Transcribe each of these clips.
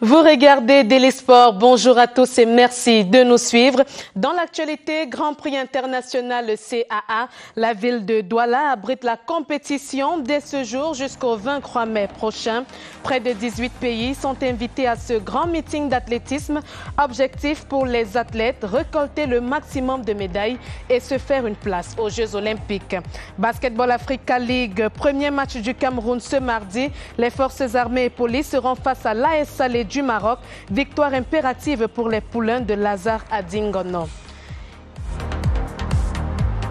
Vous regardez Daily Sport. Bonjour à tous et merci de nous suivre. Dans l'actualité, Grand Prix international CAA, la ville de Douala abrite la compétition dès ce jour jusqu'au 23 mai prochain. Près de 18 pays sont invités à ce grand meeting d'athlétisme. Objectif pour les athlètes, récolter le maximum de médailles et se faire une place aux Jeux Olympiques. Basketball Africa League, premier match du Cameroun ce mardi. Les forces armées et police seront face à l'AS Salé du Maroc. Victoire impérative pour les poulains de Lazare à Dingono.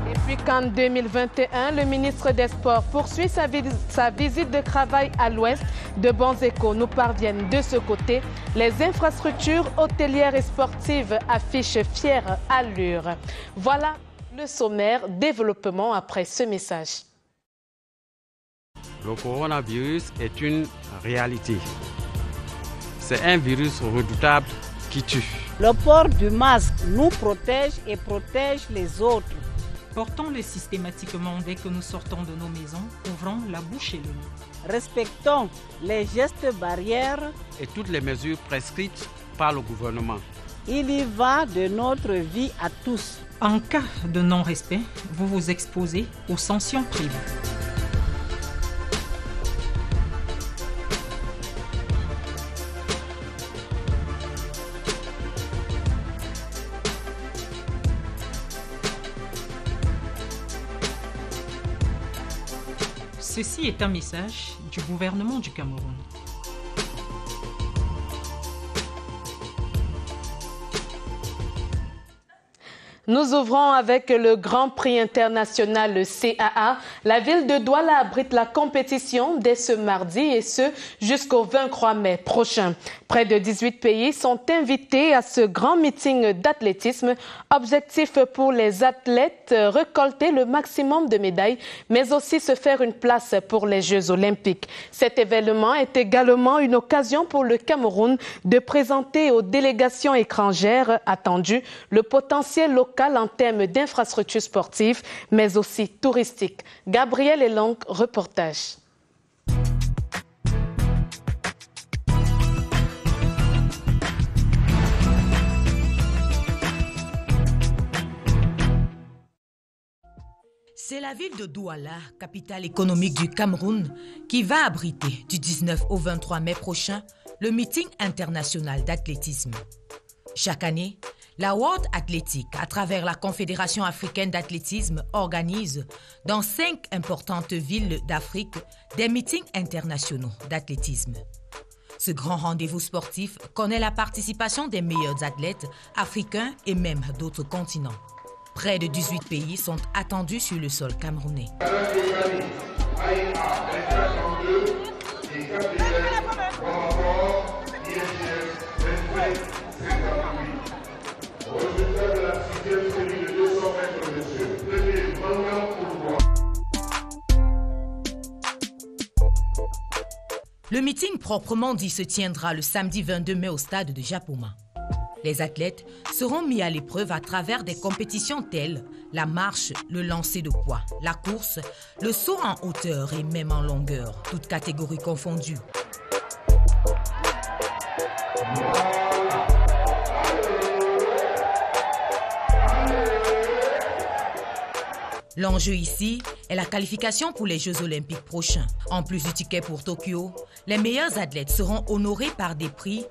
Et puis qu'en 2021, le ministre des Sports poursuit sa visite de travail à l'Ouest. De bons échos nous parviennent de ce côté. Les infrastructures hôtelières et sportives affichent fière allure. Voilà le sommaire. Développement après ce message. Le coronavirus est une réalité. C'est un virus redoutable qui tue. Le port du masque nous protège et protège les autres. Portons-le systématiquement dès que nous sortons de nos maisons, ouvrons la bouche et le nez. Respectons les gestes barrières Et toutes les mesures prescrites par le gouvernement. Il y va de notre vie à tous. En cas de non-respect, vous vous exposez aux sanctions prévues. Ceci est un message du gouvernement du Cameroun. Nous ouvrons avec le Grand Prix international CAA. La ville de Douala abrite la compétition dès ce mardi et ce jusqu'au 23 mai prochain. Près de 18 pays sont invités à ce grand meeting d'athlétisme. Objectif pour les athlètes, récolter le maximum de médailles, mais aussi se faire une place pour les Jeux Olympiques. Cet événement est également une occasion pour le Cameroun de présenter aux délégations étrangères attendues le potentiel local en termes d'infrastructures sportives, mais aussi touristiques. Gabriel Elong, reportage. C'est la ville de Douala, capitale économique du Cameroun, qui va abriter du 19 au 23 mai prochain le meeting international d'athlétisme. Chaque année, la World Athletic, à travers la Confédération africaine d'athlétisme, organise dans 5 importantes villes d'Afrique des meetings internationaux d'athlétisme. Ce grand rendez-vous sportif connaît la participation des meilleurs athlètes africains et même d'autres continents. Près de 18 pays sont attendus sur le sol camerounais. Le meeting proprement dit se tiendra le samedi 22 mai au stade de Japoma. Les athlètes seront mis à l'épreuve à travers des compétitions telles la marche, le lancer de poids, la course, le saut en hauteur et même en longueur, toutes catégories confondues. L'enjeu ici est la qualification pour les Jeux Olympiques prochains. En plus du ticket pour Tokyo, les meilleurs athlètes seront honorés par des prix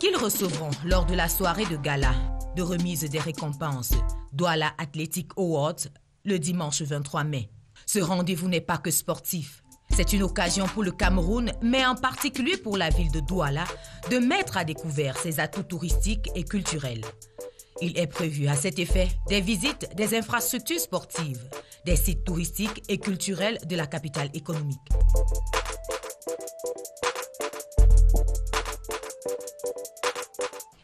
qu'ils recevront lors de la soirée de gala de remise des récompenses Douala Athletic Awards le dimanche 23 mai. Ce rendez-vous n'est pas que sportif. C'est une occasion pour le Cameroun, mais en particulier pour la ville de Douala, de mettre à découvert ses atouts touristiques et culturels. Il est prévu à cet effet des visites des infrastructures sportives, des sites touristiques et culturels de la capitale économique.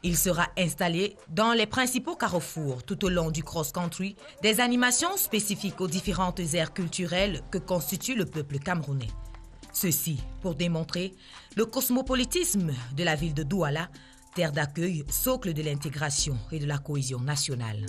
Il sera installé dans les principaux carrefours tout au long du cross-country, des animations spécifiques aux différentes aires culturelles que constitue le peuple camerounais. Ceci pour démontrer le cosmopolitisme de la ville de Douala, terre d'accueil, socle de l'intégration et de la cohésion nationale.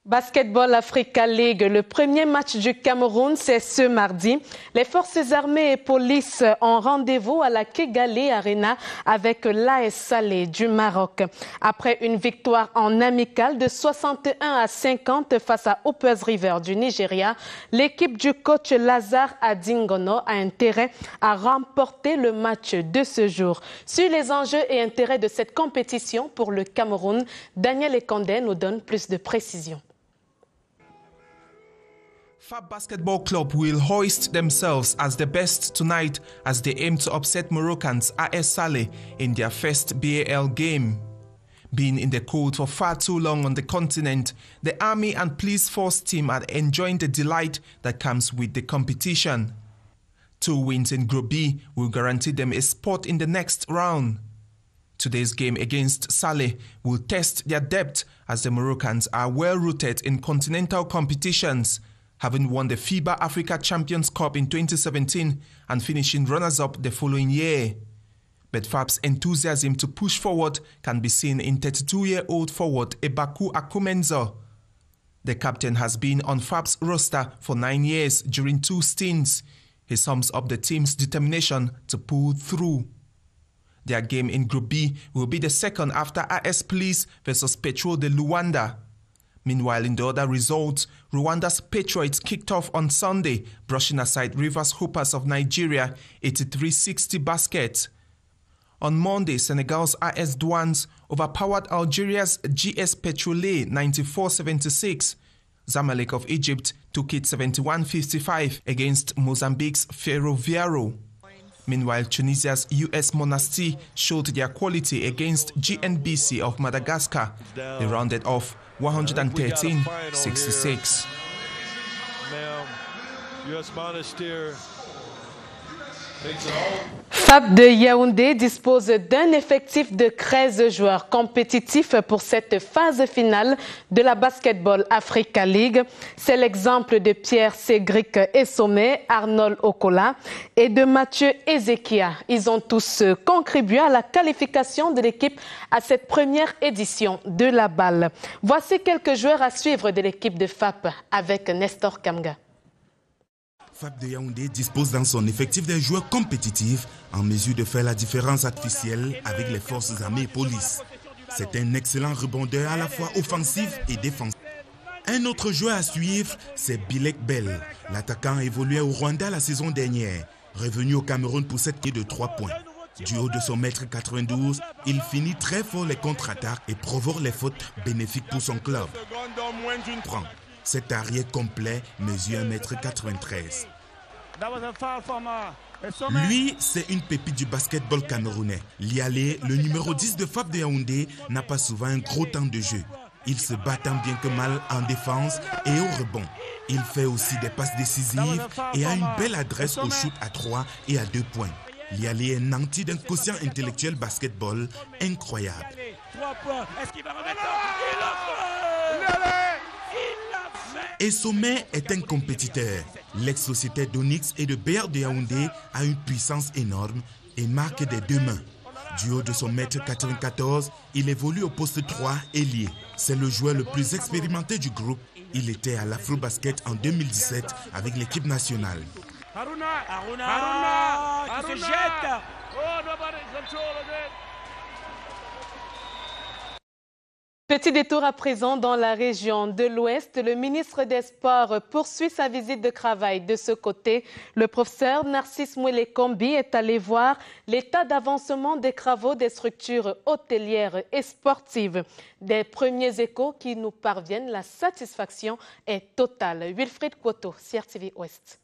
Basketball Africa League, le premier match du Cameroun, c'est ce mardi. Les forces armées et police ont rendez-vous à la Kigali Arena avec l'AS Salé du Maroc. Après une victoire en amical de 61-50 face à Hoppers River du Nigeria, l'équipe du coach Lazare Adingono a intérêt à remporter le match de ce jour. Sur les enjeux et intérêts de cette compétition pour le Cameroun, Daniel Ekondé nous donne plus de précisions. FAB Basketball Club will hoist themselves as the best tonight as they aim to upset Moroccans AS Saleh in their first BAL game. Being in the cold for far too long on the continent, the Army and Police Force team are enjoying the delight that comes with the competition. 2 wins in Group B will guarantee them a spot in the next round. Today's game against Saleh will test their depth as the Moroccans are well-rooted in continental competitions, having won the FIBA Africa Champions Cup in 2017 and finishing runners-up the following year. But FAB's enthusiasm to push forward can be seen in 32-year-old forward Ebaku Akumenzo. The captain has been on FAB's roster for 9 years during 2 stints. He sums up the team's determination to pull through. Their game in Group B will be the second after AS Police versus Petro de Luanda. Meanwhile, in the other results, Rwanda's Patriots kicked off on Sunday, brushing aside Rivers Hoopers of Nigeria 83-60 baskets. On Monday, Senegal's AS Douanes overpowered Algeria's GS Petrolé 94-76. Zamalek of Egypt took it 71-55 against Mozambique's Ferroviario. Meanwhile, Tunisia's US Monastir showed their quality against GNBC of Madagascar. They rounded off 113-66. FAB de Yaoundé dispose d'un effectif de 13 joueurs compétitifs pour cette phase finale de la Basketball Africa League. C'est l'exemple de Pierre Cédric Essomé, Arnold Okola et de Mathieu Ezekia. Ils ont tous contribué à la qualification de l'équipe à cette première édition de la balle. Voici quelques joueurs à suivre de l'équipe de FAB avec Nestor Kamga. FAB de Yaoundé dispose dans son effectif des joueurs compétitifs en mesure de faire la différence artificielle avec les forces armées et police. C'est un excellent rebondeur à la fois offensif et défensif. Un autre joueur à suivre, c'est Bilek Bell. L'attaquant évoluait au Rwanda la saison dernière. Revenu au Cameroun pour cette quille de 3 points. Du haut de son mètre 92, il finit très fort les contre-attaques et provoque les fautes bénéfiques pour son club. Cet arrière complet mesure 1,93 m. Lui, c'est une pépite du basketball camerounais. Lialé, le numéro 10 de FAB de Yaoundé, n'a pas souvent un gros temps de jeu. Il se bat tant bien que mal en défense et au rebond. Il fait aussi des passes décisives et a une belle adresse au shoot à 3 et à 2 points. Lialé est nanti d'un quotient intellectuel basketball incroyable. Essomé est un compétiteur. L'ex-société d'Onyx et de BR de Yaoundé a une puissance énorme et marque des 2 mains. Du haut de son mètre 94, il évolue au poste 3 ailier. C'est le joueur le plus expérimenté du groupe. Il était à l'Afro-Basket en 2017 avec l'équipe nationale. Haruna qui se jette. Petit détour à présent dans la région de l'Ouest. Le ministre des Sports poursuit sa visite de travail de ce côté. Le professeur Narcisse Mouele-Kombi est allé voir l'état d'avancement des travaux des structures hôtelières et sportives. Des premiers échos qui nous parviennent, la satisfaction est totale. Wilfried Kwoto, CRTV Ouest.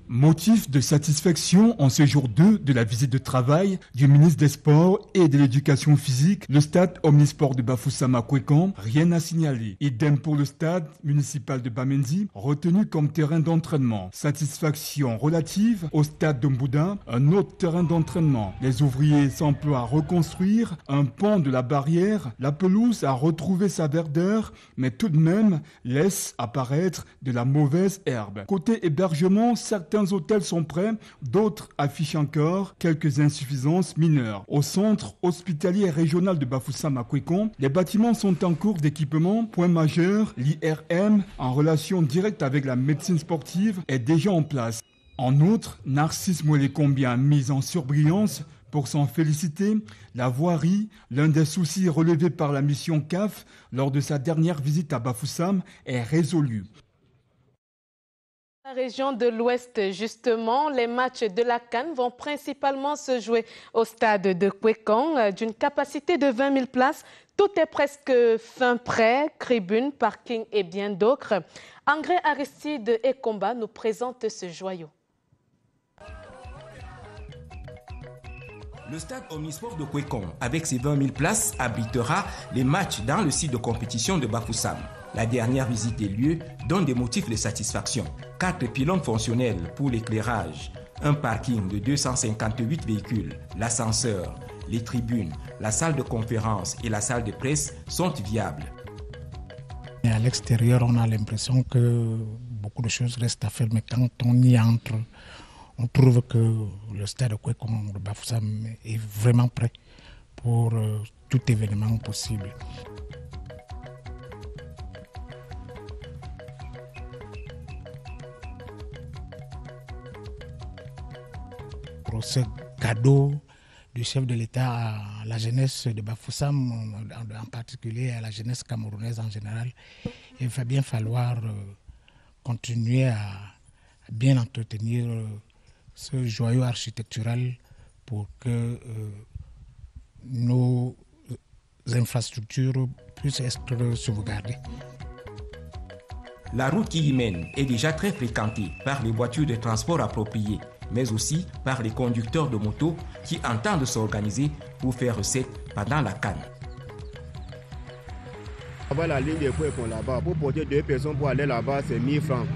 Motif de satisfaction en ce jour 2 de la visite de travail du ministre des Sports et de l'Éducation physique, le stade Omnisport de Bafoussama-Kwekam, rien à signaler. Idem pour le stade municipal de Bamenzi, retenu comme terrain d'entraînement. Satisfaction relative au stade d'Ombouda, un autre terrain d'entraînement. Les ouvriers s'emploient à reconstruire un pan de la barrière, la pelouse a retrouvé sa verdeur, mais tout de même laisse apparaître de la mauvaise herbe. Côté hébergement, certains Certains hôtels sont prêts, d'autres affichent encore quelques insuffisances mineures. Au centre hospitalier régional de Bafoussam à Kwekon, les bâtiments sont en cours d'équipement. Point majeur, l'IRM, en relation directe avec la médecine sportive, est déjà en place. En outre, Narcisse Mouelekombia, mise en surbrillance. Pour s'en féliciter, la voirie, l'un des soucis relevés par la mission CAF lors de sa dernière visite à Bafoussam, est résolu. Dans la région de l'Ouest, justement, les matchs de la CAN vont principalement se jouer au stade de Kwekon, d'une capacité de 20 000 places. Tout est presque fin prêt, tribunes, parking et bien d'autres. André Aristide Ekomba nous présente ce joyau. Le stade omnisport de Kwekon, avec ses 20 000 places, abritera les matchs dans le site de compétition de Bafoussam. La dernière visite des lieux donne des motifs de satisfaction. 4 pylônes fonctionnels pour l'éclairage, un parking de 258 véhicules, l'ascenseur, les tribunes, la salle de conférence et la salle de presse sont viables. Et à l'extérieur, on a l'impression que beaucoup de choses restent à faire, mais quand on y entre, on trouve que le stade de Kwekon de Bafoussam est vraiment prêt pour tout événement possible. Pour ce cadeau du chef de l'État à la jeunesse de Bafoussam, en particulier à la jeunesse camerounaise en général, il va bien falloir continuer à bien entretenir ce joyau architectural pour que nos infrastructures puissent être sauvegardées. La route qui y mène est déjà très fréquentée par les voitures de transport appropriées, mais aussi par les conducteurs de motos qui entendent s'organiser pour faire recette pendant la CAN. La ligne de Kwekon là-bas, pour porter 2 personnes pour aller là-bas, c'est 1000 francs.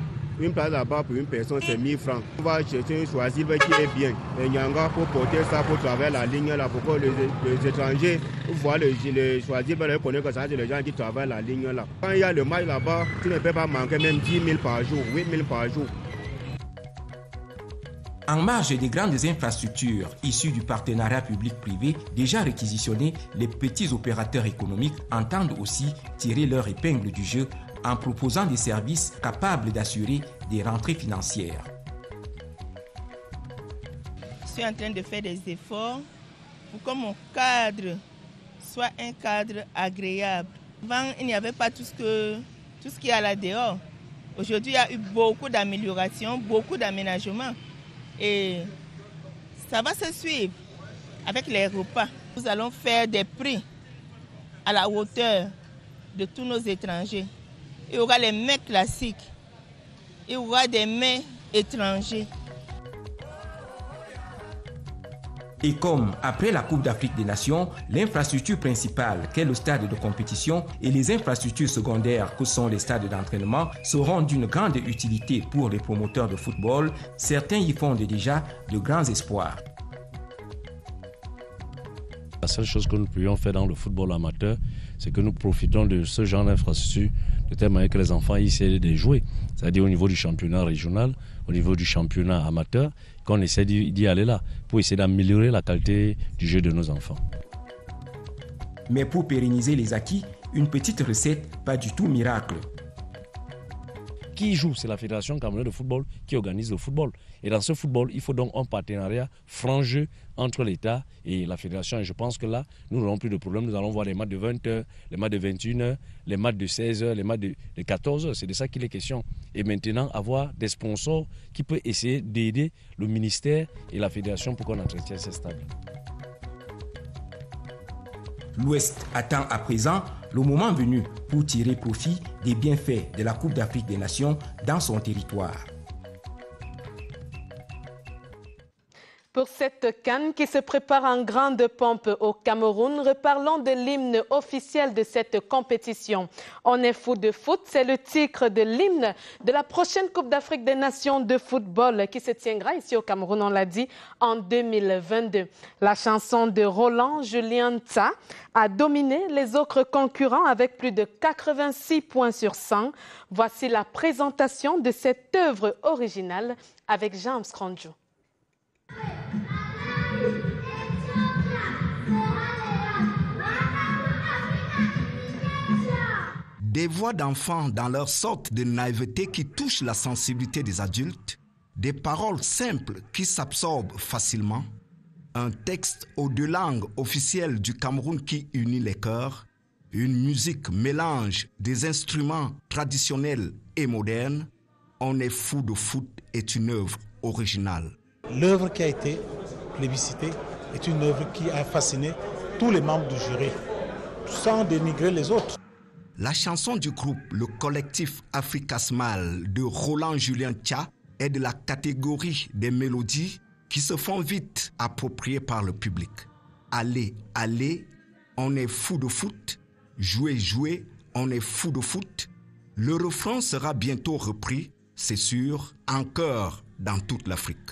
Une place là-bas pour une personne, c'est 1000 francs. On va chercher un choisir qui est bien. Et Nyanga pour porter ça pour travailler la ligne là, pour que les étrangers voient le choisir, ils connaissent que ça, c'est les gens qui travaillent la ligne là. Quand il y a le match là-bas, tu ne peux pas manquer même 10 000 par jour, 8 000 par jour. En marge des grandes infrastructures issues du partenariat public-privé déjà réquisitionnées, les petits opérateurs économiques entendent aussi tirer leur épingle du jeu en proposant des services capables d'assurer des rentrées financières. Je suis en train de faire des efforts pour que mon cadre soit un cadre agréable. Avant, il n'y avait pas tout ce qu'il y a là dehors. Aujourd'hui, il y a eu beaucoup d'améliorations, beaucoup d'aménagements. Et ça va se suivre avec les repas. Nous allons faire des prix à la hauteur de tous nos étrangers. Il y aura les mets classiques, il y aura des mets étrangers. Et comme après la Coupe d'Afrique des Nations, l'infrastructure principale qu'est le stade de compétition et les infrastructures secondaires que sont les stades d'entraînement seront d'une grande utilité pour les promoteurs de football, certains y fondent déjà de grands espoirs. La seule chose que nous pourrions faire dans le football amateur, c'est que nous profitons de ce genre d'infrastructure de telle manière que les enfants y essaient de jouer. C'est-à-dire au niveau du championnat régional, au niveau du championnat amateur, qu'on essaie d'y aller là, pour essayer d'améliorer la qualité du jeu de nos enfants. Mais pour pérenniser les acquis, une petite recette, pas du tout miracle. Qui joue? C'est la Fédération camerounaise de football qui organise le football. Et dans ce football, il faut donc un partenariat franc jeu entre l'État et la Fédération. Et je pense que là, nous n'aurons plus de problème. Nous allons voir les matchs de 20h, les matchs de 21h, les matchs de 16h, les matchs de 14h. C'est de ça qu'il est question. Et maintenant, avoir des sponsors qui peuvent essayer d'aider le ministère et la Fédération pour qu'on entretienne ces stades. L'Ouest attend à présent le moment venu pour tirer profit des bienfaits de la Coupe d'Afrique des Nations dans son territoire. Pour cette CAN qui se prépare en grande pompe au Cameroun, reparlons de l'hymne officiel de cette compétition. On est fou de foot, c'est le titre de l'hymne de la prochaine Coupe d'Afrique des Nations de football qui se tiendra ici au Cameroun, on l'a dit, en 2022. La chanson de Roland Julien Tsa a dominé les autres concurrents avec plus de 86 points sur 100. Voici la présentation de cette œuvre originale avec James Kronjo. Des voix d'enfants dans leur sorte de naïveté qui touche la sensibilité des adultes, des paroles simples qui s'absorbent facilement, un texte aux deux langues officielles du Cameroun qui unit les cœurs, une musique mélange des instruments traditionnels et modernes. On est fou de foot est une œuvre originale. L'œuvre qui a été plébiscitée est une œuvre qui a fasciné tous les membres du jury, sans dénigrer les autres. La chanson du groupe Le Collectif Africa Smile de Roland Julien Tsa est de la catégorie des mélodies qui se font vite appropriées par le public. Allez, allez, on est fou de foot. Jouez, jouez, on est fou de foot. Le refrain sera bientôt repris, c'est sûr, en chœur dans toute l'Afrique.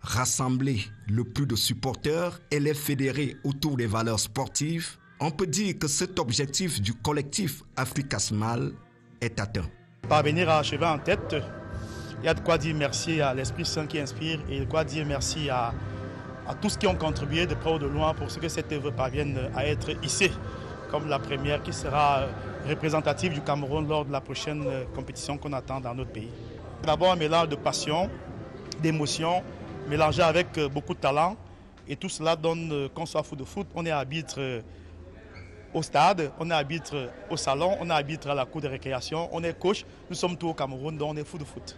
Rassembler le plus de supporters et les fédérer autour des valeurs sportives, on peut dire que cet objectif du collectif Africa Smile est atteint. Parvenir à achever en tête, il y a de quoi dire merci à l'Esprit Saint qui inspire et de quoi dire merci à tous qui ont contribué de près ou de loin pour ce que cette œuvre parvienne à être ici, comme la première qui sera représentative du Cameroun lors de la prochaine compétition qu'on attend dans notre pays. D'abord un mélange de passion, d'émotion, mélangé avec beaucoup de talent. Et tout cela donne qu'on soit fou de foot. On est arbitre au stade, on est arbitre au salon, on est arbitre à la cour de récréation, on est coach. Nous sommes tous au Cameroun, donc on est fou de foot.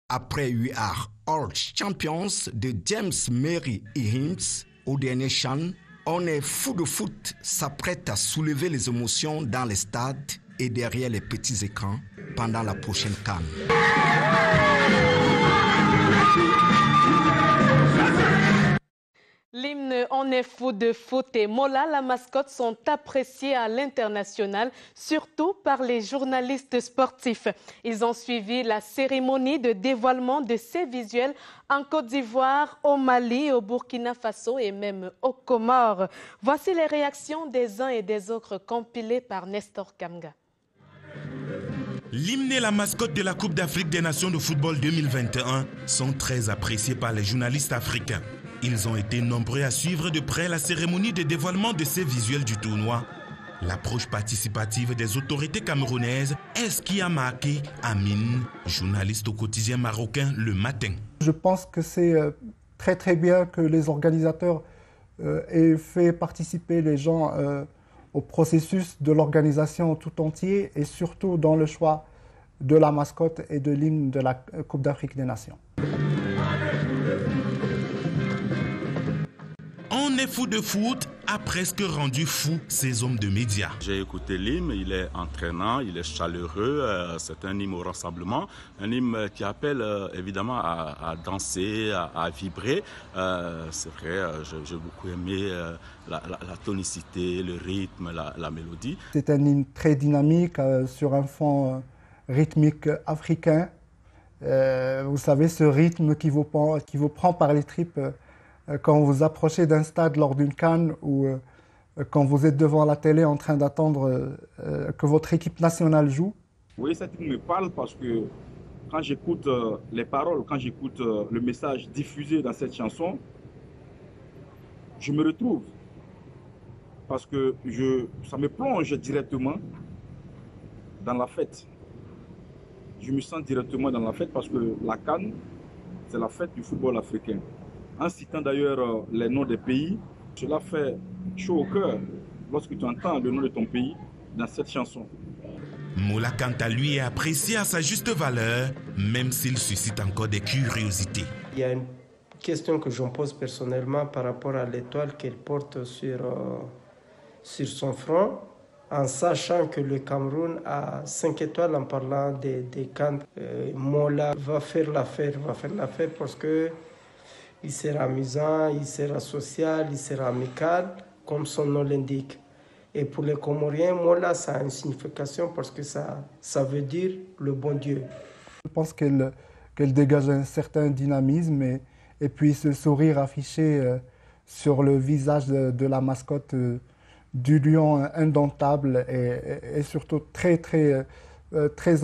Après We Are All Champions de James Mary Hims au dernier chant, on est fou de foot s'apprête à soulever les émotions dans les stades et derrière les petits écrans pendant la prochaine CAN. L'hymne « On est fou de foot » et Mola, la mascotte, sont appréciés à l'international, surtout par les journalistes sportifs. Ils ont suivi la cérémonie de dévoilement de ces visuels en Côte d'Ivoire, au Mali, au Burkina Faso et même aux Comores. Voici les réactions des uns et des autres compilées par Nestor Kamga. L'hymne et la mascotte de la Coupe d'Afrique des Nations de football 2021 sont très appréciés par les journalistes africains. Ils ont été nombreux à suivre de près la cérémonie de dévoilement de ces visuels du tournoi. L'approche participative des autorités camerounaises est ce qui a marqué Amine, journaliste au quotidien marocain Le Matin. Je pense que c'est très bien que les organisateurs aient fait participer les gens au processus de l'organisation tout entier et surtout dans le choix de la mascotte et de l'hymne de la Coupe d'Afrique des Nations. On est fou de foot a presque rendu fou ces hommes de médias. J'ai écouté l'hymne, il est entraînant, il est chaleureux, c'est un hymne au rassemblement, un hymne qui appelle évidemment à danser, à vibrer. C'est vrai, j'ai beaucoup aimé la tonicité, le rythme, la mélodie. C'est un hymne très dynamique sur un fond rythmique africain. Vous savez, ce rythme qui vous prend par les tripes quand vous approchez d'un stade lors d'une CAN ou quand vous êtes devant la télé en train d'attendre que votre équipe nationale joue. Oui, cette hymne me parle parce que quand j'écoute les paroles, quand j'écoute le message diffusé dans cette chanson, je me retrouve. Parce que ça me plonge directement dans la fête. Je me sens directement dans la fête parce que la CAN, c'est la fête du football africain. En citant d'ailleurs les noms des pays, cela fait chaud au cœur lorsque tu entends le nom de ton pays dans cette chanson. Mola, quant à lui, est apprécié à sa juste valeur, même s'il suscite encore des curiosités. Il y a une question que je me pose personnellement par rapport à l'étoile qu'elle porte sur son front, en sachant que le Cameroun a 5 étoiles en parlant des CAN. Mola va faire l'affaire parce que Il sera amusant, il sera social, il sera amical, comme son nom l'indique. Et pour les Comoriens, Mola, ça a une signification parce que ça veut dire le bon Dieu. Je pense qu'elle dégage un certain dynamisme et puis ce sourire affiché sur le visage de la mascotte du lion indomptable est surtout très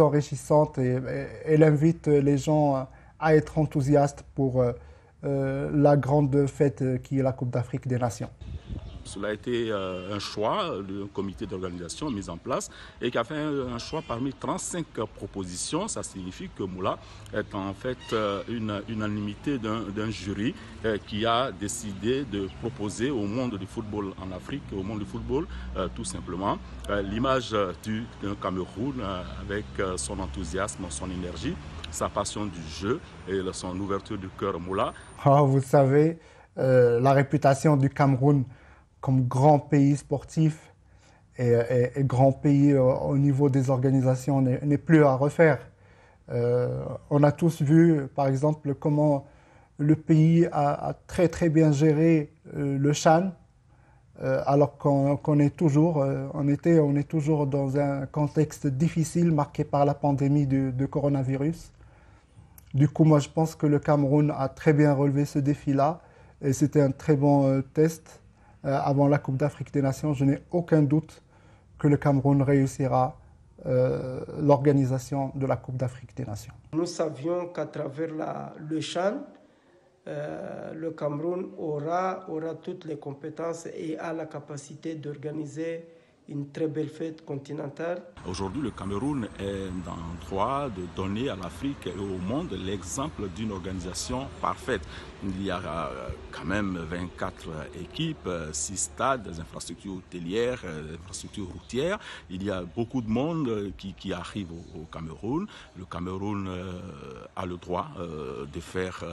enrichissante et elle invite les gens à être enthousiastes pour la grande fête qui est la Coupe d'Afrique des Nations. Cela a été un choix d'un comité d'organisation mis en place et qui a fait un choix parmi 35 propositions. Ça signifie que Moula est en fait une unanimité d'un jury qui a décidé de proposer au monde du football en Afrique, au monde du football tout simplement, l'image d'un Cameroun avec son enthousiasme, son énergie, sa passion du jeu et son ouverture du cœur Moula. Oh, vous savez, la réputation du Cameroun comme grand pays sportif et grand pays au niveau des organisations n'est plus à refaire. On a tous vu, par exemple, comment le pays a très bien géré le CHAN, alors qu'on est toujours, on est toujours dans un contexte difficile marqué par la pandémie de coronavirus. Du coup, moi, je pense que le Cameroun a très bien relevé ce défi-là et c'était un très bon test. Avant la Coupe d'Afrique des Nations, je n'ai aucun doute que le Cameroun réussira l'organisation de la Coupe d'Afrique des Nations. Nous savions qu'à travers le CHAN, le Cameroun aura toutes les compétences et a la capacité d'organiser une très belle fête continentale. Aujourd'hui, le Cameroun est en droit de donner à l'Afrique et au monde l'exemple d'une organisation parfaite. Il y a quand même 24 équipes, 6 stades, des infrastructures hôtelières, des infrastructures routières. Il y a beaucoup de monde qui arrive au Cameroun. Le Cameroun a le droit de faire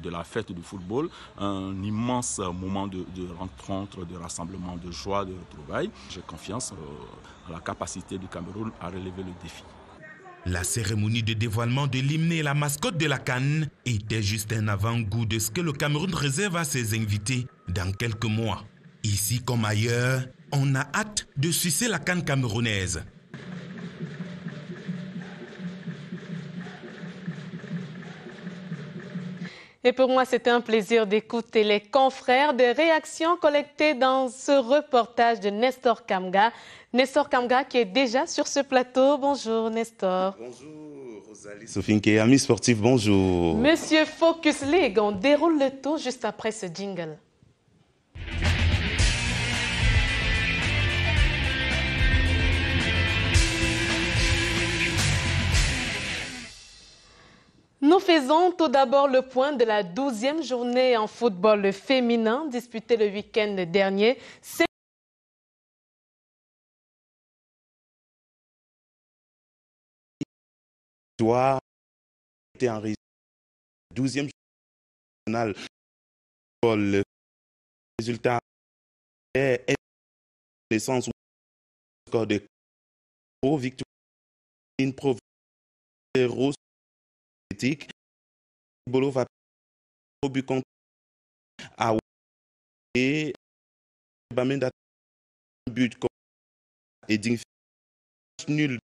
de la fête du football un immense moment de rencontre, de rassemblement, de joie, de retrouvailles. J'ai confiance à la capacité du Cameroun à relever le défi. La cérémonie de dévoilement de l'hymne et la mascotte de la CAN était juste un avant-goût de ce que le Cameroun réserve à ses invités dans quelques mois. Ici comme ailleurs, on a hâte de sucer la CAN camerounaise. Et pour moi, c'était un plaisir d'écouter les confrères des réactions collectées dans ce reportage de Nestor Kamga. Nestor Kamga qui est déjà sur ce plateau. Bonjour Nestor. Bonjour Rosalie Sofinke, amis sportifs, bonjour. Monsieur Focus League, on déroule le tour juste après ce jingle. Nous faisons tout d'abord le point de la 12e journée en football féminin disputée le week-end dernier. Victoire était en 12e journée. Le résultat est l'essence du score de victoire in pro 0 Bolo va au but contre à et Bamenda but contre et nul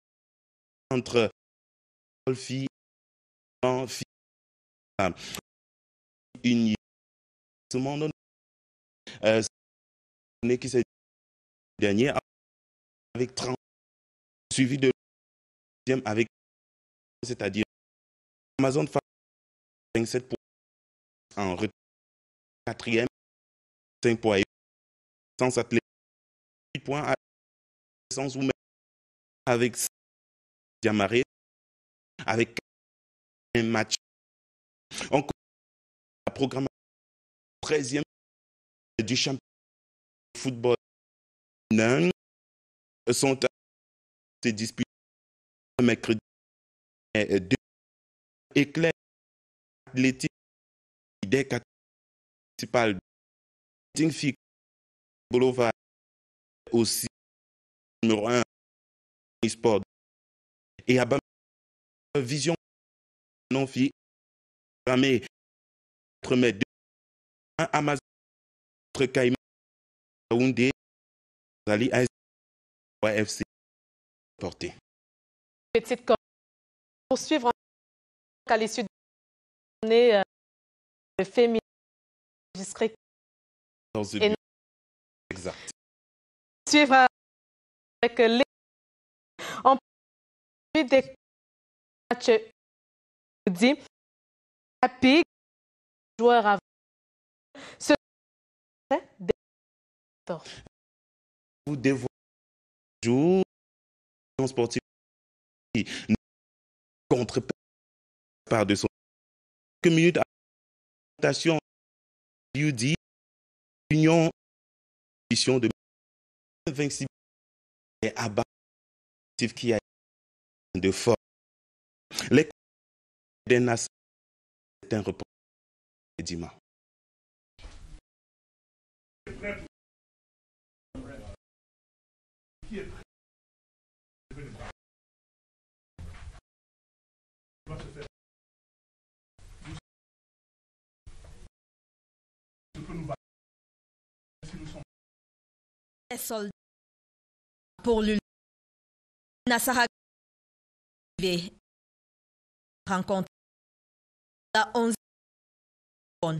entre filles en filles une ce monde qui s'est gagné avec 30 suivi de deuxième avec c'est-à-dire Amazon 27 points en quatrième, 5 points sans athlète, 8 points à sans ou avec Diamaré, avec un match. On commence la programmation 13e du championnat de football sont se disputés le mercredi 2 éclair athlétique des principales Tingfi Bolova aussi numéro 1 sport et à vision non fi ramé 4 mai Amazon Caïman Yaoundé Zali FC porté. Petite poursuivre à l'issue de l'année le féminin enregistré. Exact. Suivre avec les en plus des matchs dit rapide joueurs avant ce vous dévoilez jour sportif contre par de son quelques minutes à présentation UD Union édition de 26 et abat qui a de fort les des nations c'est un repos dimanche. Les soldats pour le Nassara rencontre la 11 pour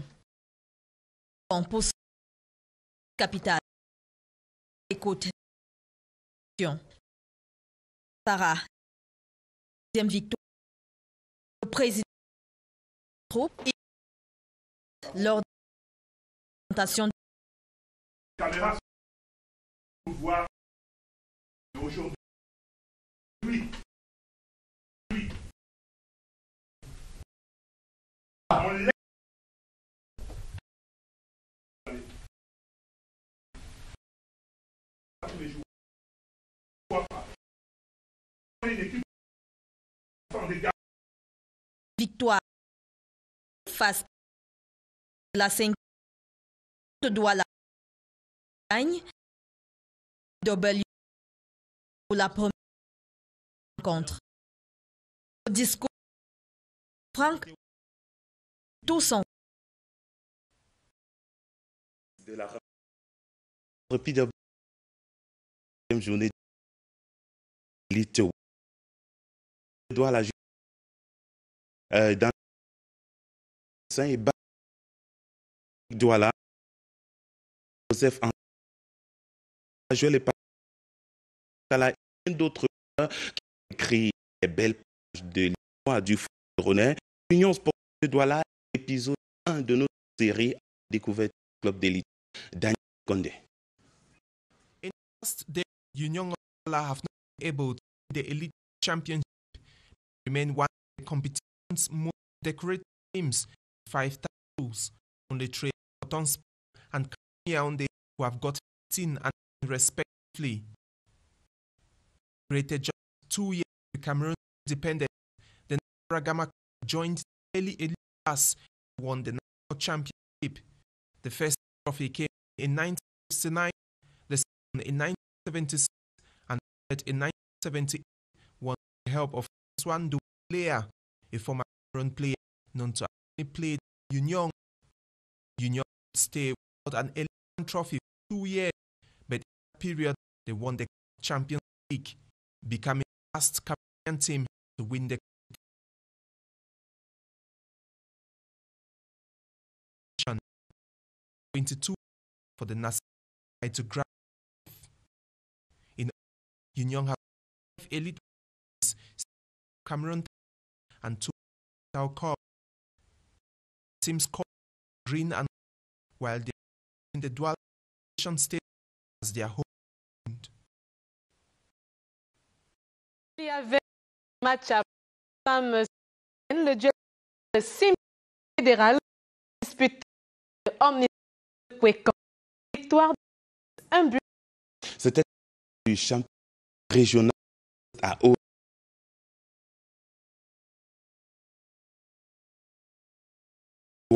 capitale. Écoute. Sarah. Deuxième victoire. Le président troupe lors de la présentation. Caméra voir aujourd'hui. On l'a tous les jours. Victoire face à la 5 de Douala gagne W pour la première rencontre. Au discours Franck Toussaint de la rapide journée Lito doit la dans Saint et Douala Joseph en joué les pas d'autres qui écrit les belles pages de l'histoire du foot rhônais. L'Union sportive de Douala, épisode 1 de notre série découverte du club d'élite Daniel Condé. In the past day, Union Douala have not been able to win the elite championship. Remain one of the competition's most decorated teams, 5 titles on the trail of Tons and Yaoundé, who have got 15 and respectively. Created just 2 years after Cameroon independence, the Ragama joined the early elite class and won the national championship. The first trophy came in 1969, the second in 1976, and the third in 1978, won with the help of Swan Doumbia, a former Cameroon player known to have only played Union. Union stayed without an elite trophy for 2 years, but in that period they won the Champions League, becoming the last Cameroonian team to win the 22 for the Nassau to grab. In Union have 5 elite wins, Cameroon and 2 South Cup. Teams called green and while they are in the dual state as their home. Il y avait un match à le duel fédéral disputé Omni victoire un but. C'était du champion régional à haut.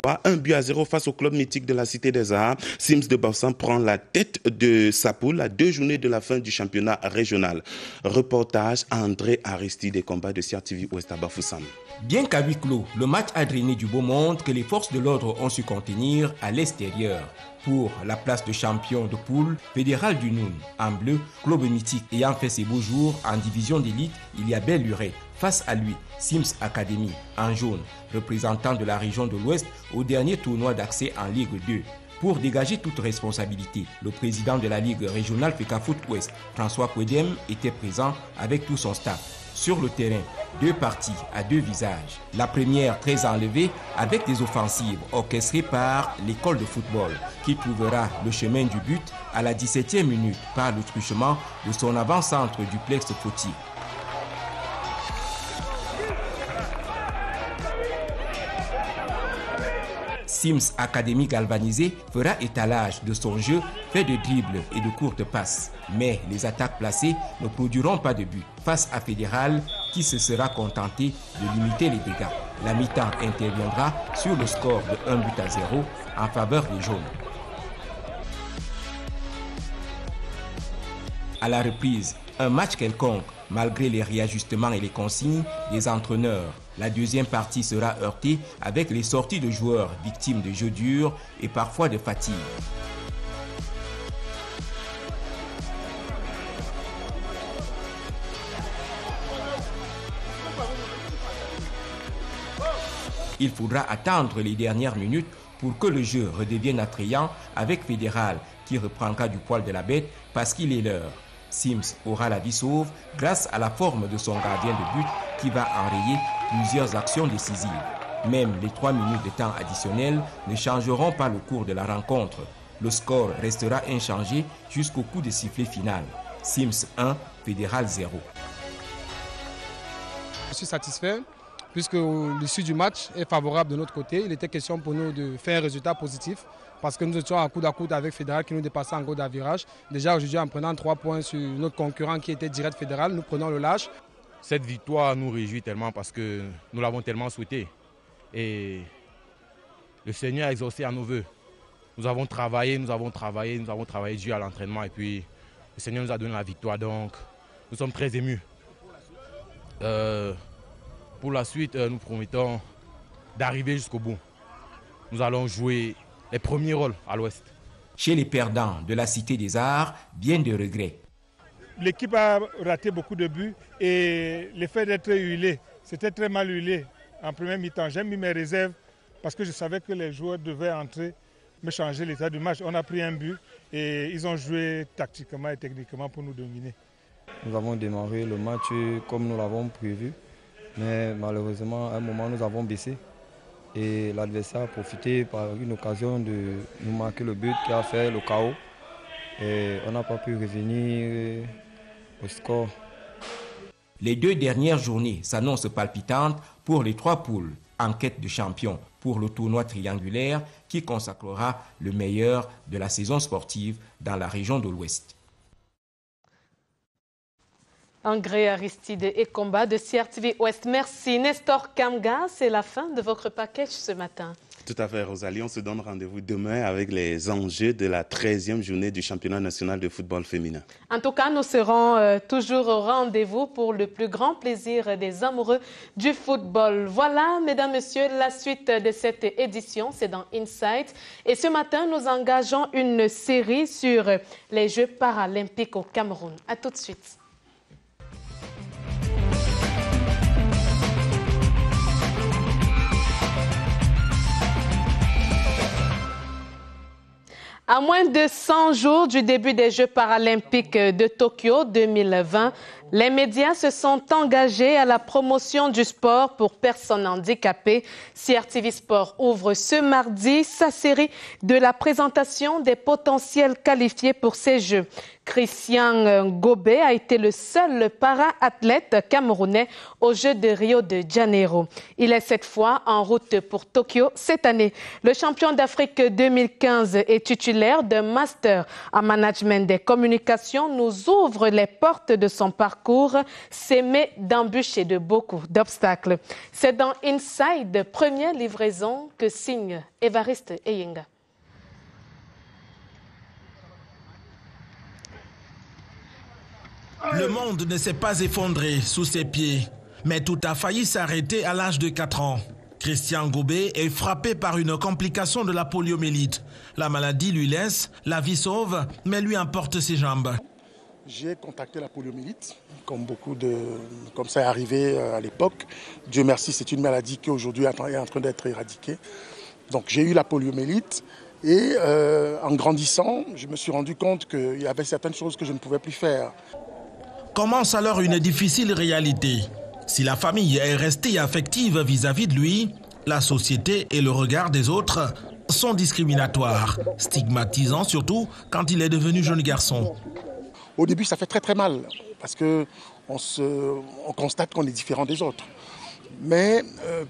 1-0 face au club mythique de la Cité des Arts. Sims de Bafoussam prend la tête de sa poule à 2 journées de la fin du championnat régional. Reportage André Aristide des combats de CRTV Ouest à Bafoussam. Bien qu'à huis clos, le match a drainé du beau monde que les forces de l'ordre ont su contenir à l'extérieur. Pour la place de champion de poule, Fédéral du Noun, en bleu, club mythique ayant fait ses beaux jours en division d'élite, il y a belle lurette. Face à lui, Sims Academy, en jaune, représentant de la région de l'Ouest au dernier tournoi d'accès en Ligue 2. Pour dégager toute responsabilité, le président de la Ligue régionale FECAFOOT Ouest, François Kwedem, était présent avec tout son staff. Sur le terrain, 2 parties à 2 visages. La première très enlevée avec des offensives orchestrées par l'école de football qui trouvera le chemin du but à la 17e minute par le truchement de son avant-centre duplex Foti. Sims Academy galvanisé fera étalage de son jeu fait de dribbles et de courtes passes. Mais les attaques placées ne produiront pas de but face à Fédéral qui se sera contenté de limiter les dégâts. La mi-temps interviendra sur le score de 1-0 en faveur des jaunes. À la reprise, un match quelconque malgré les réajustements et les consignes des entraîneurs. La deuxième partie sera heurtée avec les sorties de joueurs victimes de jeux durs et parfois de fatigue. Il faudra attendre les dernières minutes pour que le jeu redevienne attrayant avec Fédéral qui reprendra du poil de la bête parce qu'il est l'heure. Sims aura la vie sauve grâce à la forme de son gardien de but qui va enrayer plusieurs actions décisives. Même les 3 minutes de temps additionnel ne changeront pas le cours de la rencontre. Le score restera inchangé jusqu'au coup de sifflet final. Sims 1, Fédéral 0. Je suis satisfait puisque l'issue du match est favorable de notre côté. Il était question pour nous de faire un résultat positif parce que nous étions à coude avec Fédéral qui nous dépassait en gros d'avirage. Déjà aujourd'hui, en prenant 3 points sur notre concurrent qui était direct Fédéral, nous prenons le large. Cette victoire nous réjouit tellement parce que nous l'avons tellement souhaité. Et le Seigneur a exaucé à nos voeux. Nous avons travaillé dur à l'entraînement et puis le Seigneur nous a donné la victoire. Donc nous sommes très émus. Pour la suite, nous promettons d'arriver jusqu'au bout. Nous allons jouer les premiers rôles à l'Ouest. Chez les perdants de la Cité des Arts, bien de regrets. L'équipe a raté beaucoup de buts et le fait d'être huilé, c'était très mal huilé en première mi-temps. J'ai mis mes réserves parce que je savais que les joueurs devaient entrer, me changer l'état du match. On a pris un but et ils ont joué tactiquement et techniquement pour nous dominer. Nous avons démarré le match comme nous l'avons prévu, mais malheureusement à un moment nous avons baissé. Et l'adversaire a profité par une occasion de nous marquer le but qui a fait le chaos. Et on n'a pas pu revenir au score. Les 2 dernières journées s'annoncent palpitantes pour les 3 poules en quête de champion pour le tournoi triangulaire qui consacrera le meilleur de la saison sportive dans la région de l'Ouest. André Aristide et combat de CRTV Ouest. Merci. Nestor Kamga, c'est la fin de votre package ce matin. Tout à fait, Rosalie. On se donne rendez-vous demain avec les enjeux de la 13e journée du championnat national de football féminin. En tout cas, nous serons toujours au rendez-vous pour le plus grand plaisir des amoureux du football. Voilà, mesdames, messieurs, la suite de cette édition, c'est dans Insight. Et ce matin, nous engageons une série sur les Jeux paralympiques au Cameroun. À tout de suite. À moins de 100 jours du début des Jeux paralympiques de Tokyo 2020, les médias se sont engagés à la promotion du sport pour personnes handicapées. CRTV Sport ouvre ce mardi sa série de la présentation des potentiels qualifiés pour ces Jeux. Christian Gobé a été le seul para-athlète camerounais aux Jeux de Rio de Janeiro. Il est cette fois en route pour Tokyo cette année. Le champion d'Afrique 2015 est titulaire d'un master en management des communications, nous ouvre les portes de son parcours parcours semé d'embûches et de beaucoup d'obstacles. C'est dans Inside, première livraison, que signe Évariste Eyenga. Le monde ne s'est pas effondré sous ses pieds, mais tout a failli s'arrêter à l'âge de 4 ans. Christian Gobé est frappé par une complication de la poliomyélite. La maladie lui laisse la vie sauve, mais lui emporte ses jambes. J'ai contacté la poliomyélite, comme ça est arrivé à l'époque. Dieu merci, c'est une maladie qui aujourd'hui est en train d'être éradiquée. Donc j'ai eu la poliomyélite et en grandissant, je me suis rendu compte qu'il y avait certaines choses que je ne pouvais plus faire. Commence alors une difficile réalité. Si la famille est restée affective vis-à-vis de lui, la société et le regard des autres sont discriminatoires, stigmatisants surtout quand il est devenu jeune garçon. Au début, ça fait très très mal parce qu'on constate qu'on est différent des autres. Mais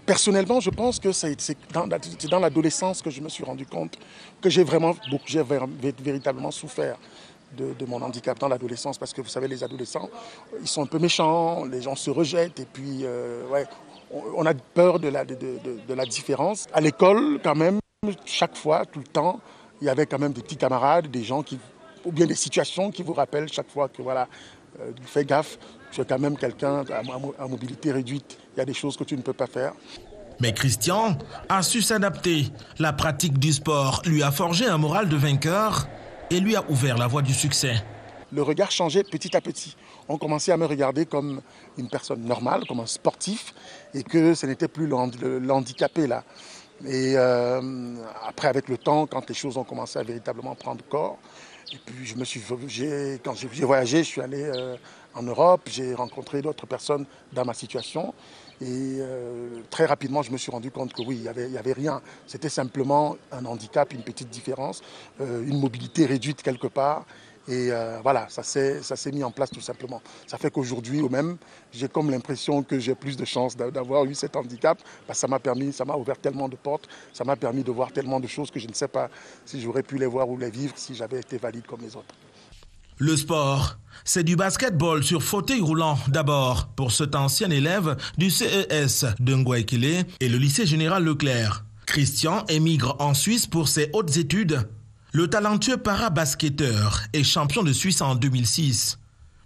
personnellement, je pense que c'est dans l'adolescence que je me suis rendu compte que j'ai véritablement souffert de mon handicap dans l'adolescence, parce que vous savez, les adolescents, ils sont un peu méchants, les gens se rejettent et puis on a peur de la différence. À l'école, quand même, chaque fois, tout le temps, il y avait quand même des petits camarades, des gens ou bien des situations qui vous rappellent chaque fois que voilà, fais gaffe, tu es quand même quelqu'un à mobilité réduite, il y a des choses que tu ne peux pas faire. Mais Christian a su s'adapter. La pratique du sport lui a forgé un moral de vainqueur et lui a ouvert la voie du succès. Le regard changeait petit à petit. On commençait à me regarder comme une personne normale, comme un sportif, et que ce n'était plus l'handicapé là. Et après, avec le temps, quand les choses ont commencé à véritablement prendre corps, et puis quand j'ai voyagé, je suis allé en Europe, j'ai rencontré d'autres personnes dans ma situation. Et très rapidement, je me suis rendu compte que oui, il n'y avait rien. C'était simplement un handicap, une petite différence, une mobilité réduite quelque part. Et voilà, ça s'est mis en place tout simplement. Ça fait qu'aujourd'hui, j'ai comme l'impression que j'ai plus de chances d'avoir eu cet handicap. Parce que ça m'a ouvert tellement de portes, ça m'a permis de voir tellement de choses que je ne sais pas si j'aurais pu les voir ou les vivre si j'avais été valide comme les autres. Le sport, c'est du basketball sur fauteuil roulant d'abord pour cet ancien élève du CES de Ngouaikele et le lycée général Leclerc. Christian émigre en Suisse pour ses hautes études. Le talentueux para-basketteur est champion de Suisse en 2006.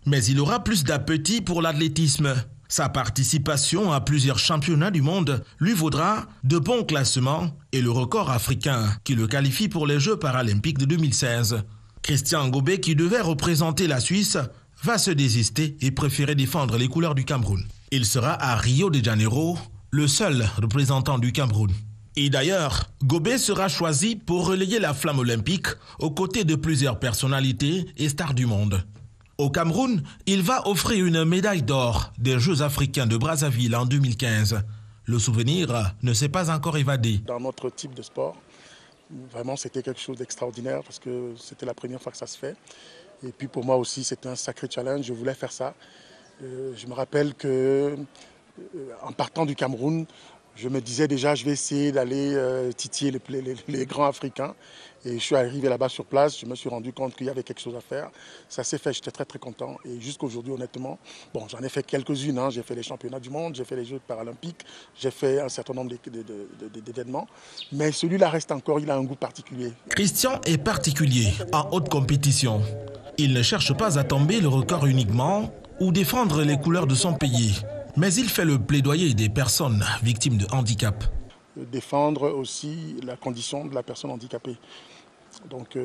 Mais il aura plus d'appétit pour l'athlétisme. Sa participation à plusieurs championnats du monde lui vaudra de bons classements et le record africain qui le qualifie pour les Jeux paralympiques de 2016. Christian Gobé, qui devait représenter la Suisse, va se désister et préférer défendre les couleurs du Cameroun. Il sera à Rio de Janeiro, le seul représentant du Cameroun. Et d'ailleurs, Gobé sera choisi pour relayer la flamme olympique aux côtés de plusieurs personnalités et stars du monde. Au Cameroun, il va offrir une médaille d'or des Jeux africains de Brazzaville en 2015. Le souvenir ne s'est pas encore évadé. Dans notre type de sport, vraiment, c'était quelque chose d'extraordinaire parce que c'était la première fois que ça se fait. Et puis pour moi aussi, c'était un sacré challenge. Je voulais faire ça. Je me rappelle qu'en partant du Cameroun, je me disais déjà, je vais essayer d'aller titiller les grands Africains. Et je suis arrivé là-bas sur place, je me suis rendu compte qu'il y avait quelque chose à faire. Ça s'est fait, j'étais très très content. Et jusqu'à aujourd'hui, honnêtement, j'en ai fait quelques-unes. J'ai fait les championnats du monde, j'ai fait les Jeux paralympiques, j'ai fait un certain nombre d'événements. Mais celui-là reste encore, il a un goût particulier. Christian est particulier en haute compétition. Il ne cherche pas à tomber le record uniquement ou défendre les couleurs de son pays. Mais il fait le plaidoyer des personnes victimes de handicap. Défendre aussi la condition de la personne handicapée. Donc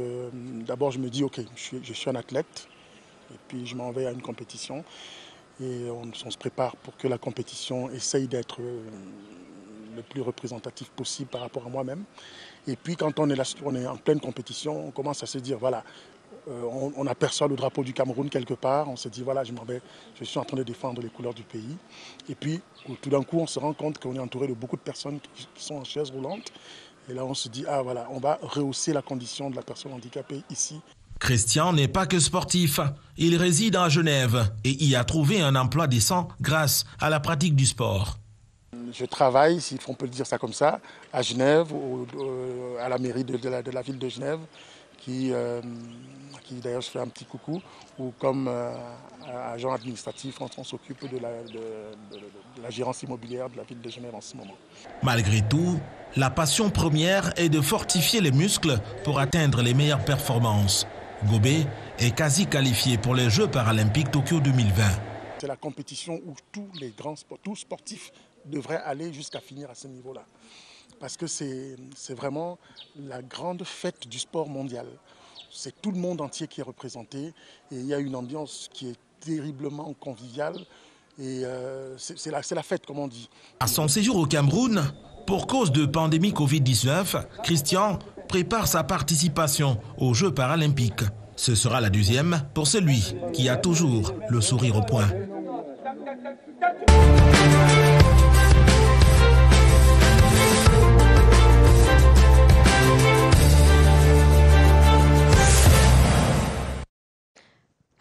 d'abord je me dis, ok, je suis un athlète, et puis je m'en vais à une compétition, et on se prépare pour que la compétition essaye d'être le plus représentatif possible par rapport à moi-même. Et puis quand on est en pleine compétition, on commence à se dire, voilà, on aperçoit le drapeau du Cameroun quelque part, on se dit, voilà, je suis en train de défendre les couleurs du pays. Et puis tout d'un coup, on se rend compte qu'on est entouré de beaucoup de personnes qui sont en chaise roulante. Et là, on se dit, ah voilà, on va rehausser la condition de la personne handicapée ici. Christian n'est pas que sportif. Il réside à Genève et y a trouvé un emploi décent grâce à la pratique du sport. Je travaille, si on peut le dire ça comme ça, à Genève, à la mairie de la ville de Genève, qui d'ailleurs je fais un petit coucou, où comme agent administratif, on s'occupe de la gérance immobilière de la ville de Genève en ce moment. Malgré tout, la passion première est de fortifier les muscles pour atteindre les meilleures performances. Gobé est quasi qualifié pour les Jeux paralympiques Tokyo 2020. C'est la compétition où tous sportifs devraient aller jusqu'à finir à ce niveau-là. Parce que c'est vraiment la grande fête du sport mondial. C'est tout le monde entier qui est représenté et il y a une ambiance qui est terriblement conviviale et c'est la fête, comme on dit. À son séjour au Cameroun, pour cause de pandémie Covid-19, Christian prépare sa participation aux Jeux paralympiques. Ce sera la deuxième pour celui qui a toujours le sourire au poing.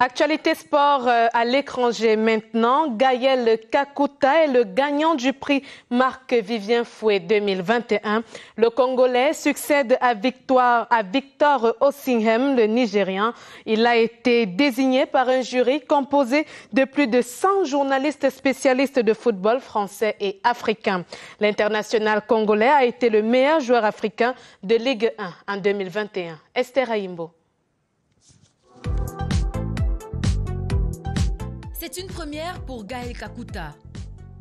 Actualité sport à l'étranger maintenant. Gaël Kakuta est le gagnant du prix Marc-Vivien Fouet 2021. Le Congolais succède à Victor Osimhen, le Nigérian. Il a été désigné par un jury composé de plus de 100 journalistes spécialistes de football français et africain. L'international congolais a été le meilleur joueur africain de Ligue 1 en 2021. Esther Ayimbo. C'est une première pour Gaël Kakuta.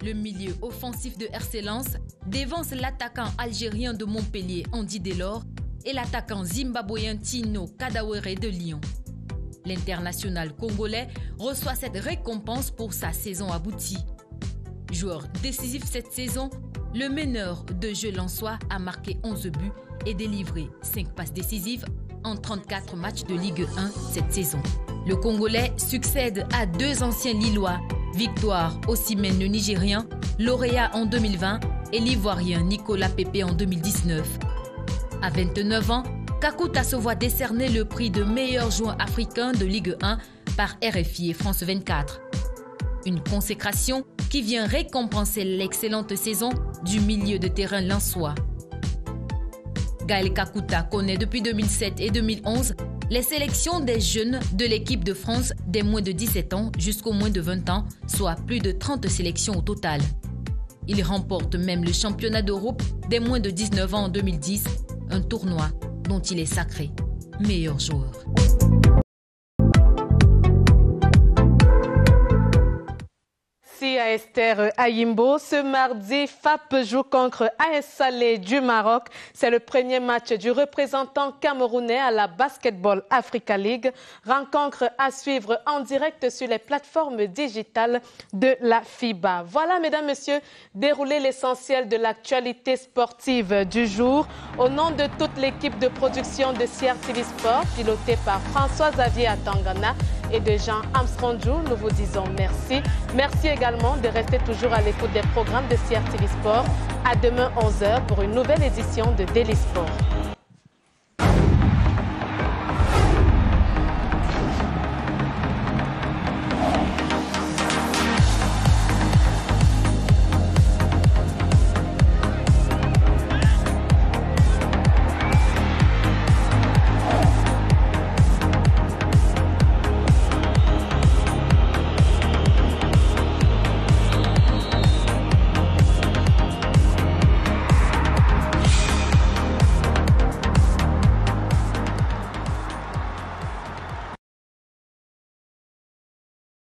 Le milieu offensif de RC Lens dévance l'attaquant algérien de Montpellier, Andy Delors, et l'attaquant zimbabwéen Tino Kadawere de Lyon. L'international congolais reçoit cette récompense pour sa saison aboutie. Joueur décisif cette saison, le meneur de jeu lensois a marqué 11 buts et délivré 5 passes décisives en 34 matchs de Ligue 1 cette saison. Le Congolais succède à 2 anciens Lillois, Victor Osimhen le Nigérien, lauréat en 2020, et l'Ivoirien Nicolas Pepe en 2019. À 29 ans, Kakuta se voit décerner le prix de meilleur joueur africain de Ligue 1 par RFI et France 24. Une consécration qui vient récompenser l'excellente saison du milieu de terrain lensois. Gaël Kakuta connaît depuis 2007 et 2011 les sélections des jeunes de l'équipe de France des moins de 17 ans jusqu'aux moins de 20 ans, soit plus de 30 sélections au total. Il remporte même le championnat d'Europe des moins de 19 ans en 2010, un tournoi dont il est sacré meilleur joueur. Merci à Esther Ayimbo. Ce mardi, FAP joue contre AS Salé du Maroc. C'est le premier match du représentant camerounais à la Basketball Africa League. Rencontre à suivre en direct sur les plateformes digitales de la FIBA. Voilà, mesdames, messieurs, déroulé l'essentiel de l'actualité sportive du jour. Au nom de toute l'équipe de production de CRTV Sport, pilotée par François-Xavier Atangana et de Jean Armstrong-Jou, nous vous disons merci. Merci également de rester toujours à l'écoute des programmes de CRTV Sport. À demain 11h pour une nouvelle édition de Daily Sport.